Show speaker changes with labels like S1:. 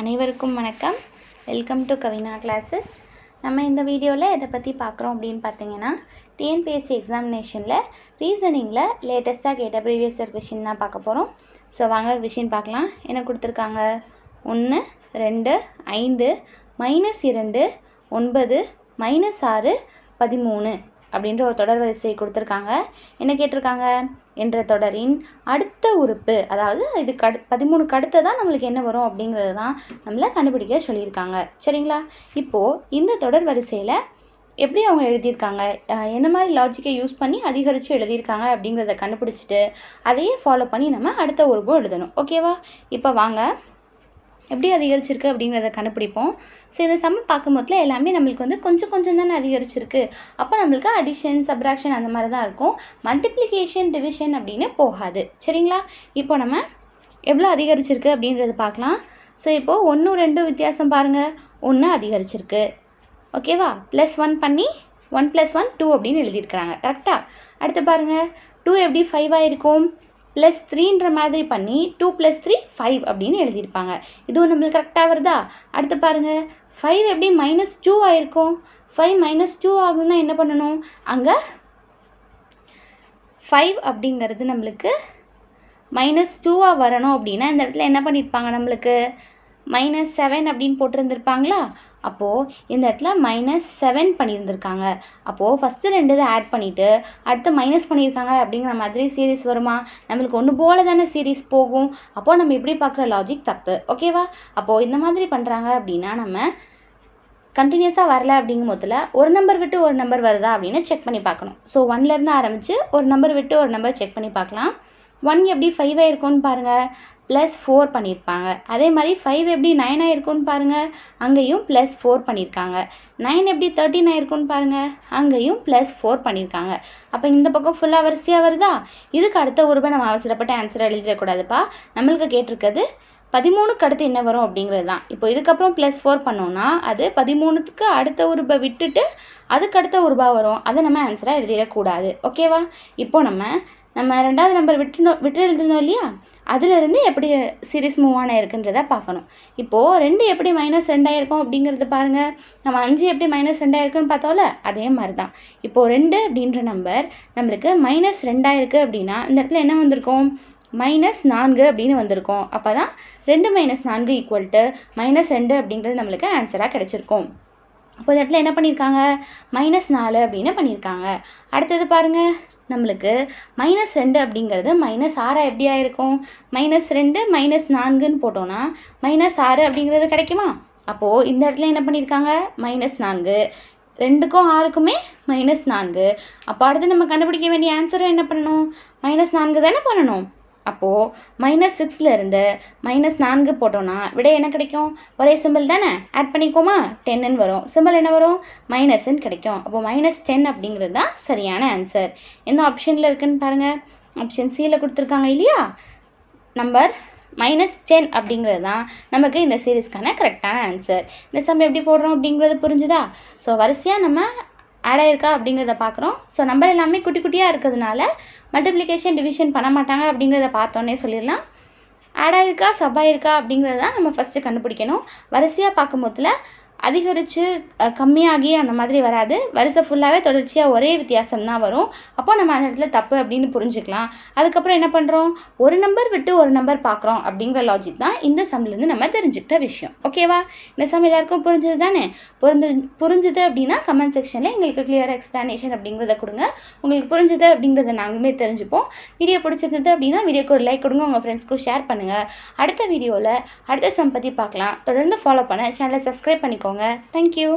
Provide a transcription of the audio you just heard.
S1: அனைவருக்கும் வணக்கம். Welcome to Kavina classes. நம்ம இந்த வீடியோவில் எதை பற்றி பார்க்குறோம் அப்படின்னு பார்த்தீங்கன்னா, டிஎன்பிஎஸ்சி எக்ஸாமினேஷனில் ரீசனிங்கில் லேட்டஸ்ட்டாக கேட்ட ப்ரீவியஸ் இயர் கொஷின் தான் பார்க்க போகிறோம். ஸோ வாங்க கொஷின் பார்க்கலாம். என்ன கொடுத்துருக்காங்க? 1, 2, 5, -2, 9, -6, 13 அப்படின்ற ஒரு தொடர் வரிசை கொடுத்துருக்காங்க. என்ன கேட்டிருக்காங்க? என்ற தொடரின் அடுத்த உறுப்பு, அதாவது இது 13க்கு அடுத்து தான் நம்மளுக்கு என்ன வரும் அப்படிங்கிறது தான் நம்மளை கண்டுபிடிக்க சொல்லியிருக்காங்க. சரிங்களா? இப்போது இந்த தொடர் வரிசையில் எப்படி அவங்க எழுதியிருக்காங்க, என்ன மாதிரி லாஜிக்கை யூஸ் பண்ணி அதிகரித்து எழுதியிருக்காங்க அப்படிங்கிறத கண்டுபிடிச்சிட்டு அதையே ஃபாலோ பண்ணி நம்ம அடுத்த உறுப்பும் எழுதணும். ஓகேவா? இப்போ வாங்க எப்படி அதிகரிச்சிருக்கு அப்படிங்கிறத கண்டுபிடிப்போம். ஸோ இந்த சம் பார்க்கும்போதுல எல்லாமே நம்மளுக்கு வந்து கொஞ்சம் கொஞ்சம் தானே அதிகரிச்சிருக்கு. அப்போ நம்மளுக்கு அடிஷன், சப்ராக்ஷன் அந்த மாதிரி தான் இருக்கும். மல்டிப்ளிகேஷன், டிவிஷன் அப்படின்னு போகாது. சரிங்களா? இப்போ நம்ம எவ்வளோ அதிகரிச்சிருக்கு அப்படின்றது பார்க்கலாம். ஸோ இப்போது 1, 2 வித்தியாசம் பாருங்கள். 1 அதிகரிச்சிருக்கு. ஓகேவா? +1 பண்ணி 1 + 1 2 அப்படின்னு எழுதியிருக்கிறாங்க. கரெக்டாக? அடுத்து பாருங்கள், 2 எப்படி 5 இருக்கும்? +3ன்ற மாதிரி பண்ணி 2 + 3 5 அப்படின்னு எழுதியிருப்பாங்க. இதுவும் நம்மளுக்கு கரெக்டாக வருதா? அடுத்து பாருங்கள், 5 எப்படி -2 ஆயிருக்கும்? 5 -2 ஆகும்னா என்ன பண்ணணும்? அங்கே 5 அப்படிங்கிறது நம்மளுக்கு -2 வரணும் அப்படின்னா இந்த இடத்துல என்ன பண்ணியிருப்பாங்க? நம்மளுக்கு -7 அப்படின்னு போட்டிருந்துருப்பாங்களா? அப்போது இந்த இடத்துல -7 பண்ணியிருந்திருக்காங்க. அப்போது ஃபஸ்ட்டு 2 இதை ஆட் பண்ணிவிட்டு அடுத்து மைனஸ் பண்ணியிருக்காங்க அப்படிங்கிற மாதிரி சீரீஸ் வருமா? நம்மளுக்கு ஒன்று போல தானே சீரீஸ் போகும். அப்போது நம்ம இப்படி பார்க்குற லாஜிக் தப்பு. ஓகேவா? அப்போது இந்த மாதிரி பண்ணுறாங்க அப்படின்னா நம்ம கண்டினியூஸாக வரல அப்படிங்கும் போதில் ஒரு நம்பர் விட்டு ஒரு நம்பர் வருதா அப்படின்னு செக் பண்ணி பார்க்கணும். ஸோ 1லேருந்து ஆரம்பித்து ஒரு நம்பர் விட்டு ஒரு நம்பர் செக் பண்ணி பார்க்கலாம். 1 எப்படி 5 ஆயிருக்கும்னு பாருங்கள், +4 பண்ணியிருப்பாங்க. அதே மாதிரி 5 எப்படி 9 ஆயிருக்கும்னு பாருங்கள், அங்கேயும் +4 பண்ணியிருக்காங்க. 9 எப்படி 13 ஆயிருக்கும்னு பாருங்கள், அங்கேயும் +4 பண்ணியிருக்காங்க. அப்போ இந்த பக்கம் ஃபுல்லாக வரிசையாக வருதா? இதுக்கு அடுத்த உறுப்பை நம்ம அவசரப்பட்ட ஆன்சரை எழுதிடக்கூடாதுப்பா. நம்மளுக்கு கேட்டிருக்கிறது 13க்கு அடுத்து என்ன வரும் அப்படிங்கிறது தான். இப்போ இதுக்கப்புறம் +4 பண்ணோன்னா அது 13க்கு அடுத்த உறுப்பை விட்டுட்டு அதுக்கு அடுத்த உறுப்பா வரும். அதை நம்ம ஆன்சராக எழுதிடக்கூடாது. ஓகேவா? இப்போ நம்ம 2வது நம்பர் விட்டு எழுதணும் இல்லையா? அதிலிருந்து எப்படி சீரீஸ் மூவ் ஆன இருக்குன்றதை பார்க்கணும். இப்போது 2 எப்படி -2 ஆயிருக்கும் அப்படிங்கிறது பாருங்கள். நம்ம 5 எப்படி -2 ஆயிருக்குன்னு பார்த்தோம்ல, அதே மாதிரி தான். இப்போது 2 அப்படின்ற நம்பர் நம்மளுக்கு -2 ஆயிருக்கு அப்படின்னா இந்த இடத்துல என்ன வந்திருக்கும்? -4 அப்படின்னு வந்திருக்கும். அப்போ தான் 2 - 4 = -2 அப்படிங்கிறது நம்மளுக்கு ஆன்சராக கிடச்சிருக்கும். அப்போ இந்த இடத்துல என்ன பண்ணியிருக்காங்க? -4 அப்படின்னு பண்ணியிருக்காங்க. அடுத்தது பாருங்கள், நம்மளுக்கு -2 அப்படிங்கிறது -6 எப்படி ஆயிருக்கும்? -2 -4ன்னு போட்டோன்னா -6 அப்படிங்கிறது கிடைக்குமா? அப்போது இந்த இடத்துல என்ன பண்ணியிருக்காங்க? -4, 2க்கும் 6க்குமே -4. அப்போ அடுத்து நம்ம கண்டுபிடிக்க வேண்டிய ஆன்சரும் என்ன பண்ணணும்? -4 தானே பண்ணணும். அப்போது -6லேருந்து -4 போட்டோன்னா விட என்ன கிடைக்கும்? ஒரே சிம்பிள் தானே, ஆட் பண்ணிக்கோமா? 10ன்னு வரும். சிம்பிள் என்ன வரும்? மைனஸ்ன்னு கிடைக்கும். அப்போது -10 அப்படிங்கிறது தான் சரியான ஆன்சர். எந்த ஆப்ஷனில் இருக்குதுன்னு பாருங்கள். ஆப்ஷன் சியில் கொடுத்துருக்காங்க இல்லையா? நம்பர் -10 அப்படிங்கிறது தான் நமக்கு இந்த சீரீஸ்க்கான கரெக்டான ஆன்சர். இந்த சம் எப்படி போடுறோம் அப்படிங்கிறது புரிஞ்சுதா? ஸோ வரிசையாக நம்ம ஆட் ஆயிருக்கா அப்படிங்கிறத பார்க்குறோம். ஸோ நம்பர் எல்லாமே குட்டி குட்டியாக இருக்கிறதுனால மல்டிப்ளிகேஷன், டிவிஷன் பண்ண மாட்டாங்க அப்படிங்கிறத பார்த்தோன்னே சொல்லிடலாம். ஆட் ஆயிருக்கா, சப் ஆயிருக்கா அப்படிங்கிறத தான் நம்ம ஃபஸ்ட்டு கண்டுபிடிக்கணும். வரிசையாக பார்க்கும்போதுல அதிகரித்து கம்மியாகி அந்த மாதிரி வராது. வரிசை ஃபுல்லாகவே தொடர்ச்சியாக ஒரே வித்தியாசம் தான் வரும். அப்போ நம்ம அந்த இடத்துல தப்பு அப்படின்னு புரிஞ்சுக்கலாம். அதுக்கப்புறம் என்ன பண்ணுறோம்? ஒரு நம்பர் விட்டு ஒரு நம்பர் பார்க்குறோம் அப்படிங்கிற லாஜிக் தான் இந்த சம்லேருந்து நம்ம தெரிஞ்சுக்கிட்ட விஷயம். ஓகேவா? இந்த சம் எல்லாருக்கும் புரிஞ்சது தானே? புரிஞ்சுது அப்படின்னா கமெண்ட் செக்ஷனில் எங்களுக்கு கிளியராக எக்ஸ்ப்ளனேஷன் அப்படிங்கிறத கொடுங்க. உங்களுக்கு புரிஞ்சுது அப்படிங்கிறத நாங்களுமே தெரிஞ்சுப்போம். வீடியோ பிடிச்சிருந்தது அப்படின்னா வீடியோக்கு ஒரு லைக் கொடுங்க, உங்கள் ஃப்ரெண்ட்ஸ்க்கும் ஷேர் பண்ணுங்கள். அடுத்த வீடியோவில் அடுத்த சம் பற்றி பார்க்கலாம். தொடர்ந்து ஃபாலோ பண்ண சேனலை சப்ஸ்கிரைப் பண்ணிக்கோங்க. Thank you.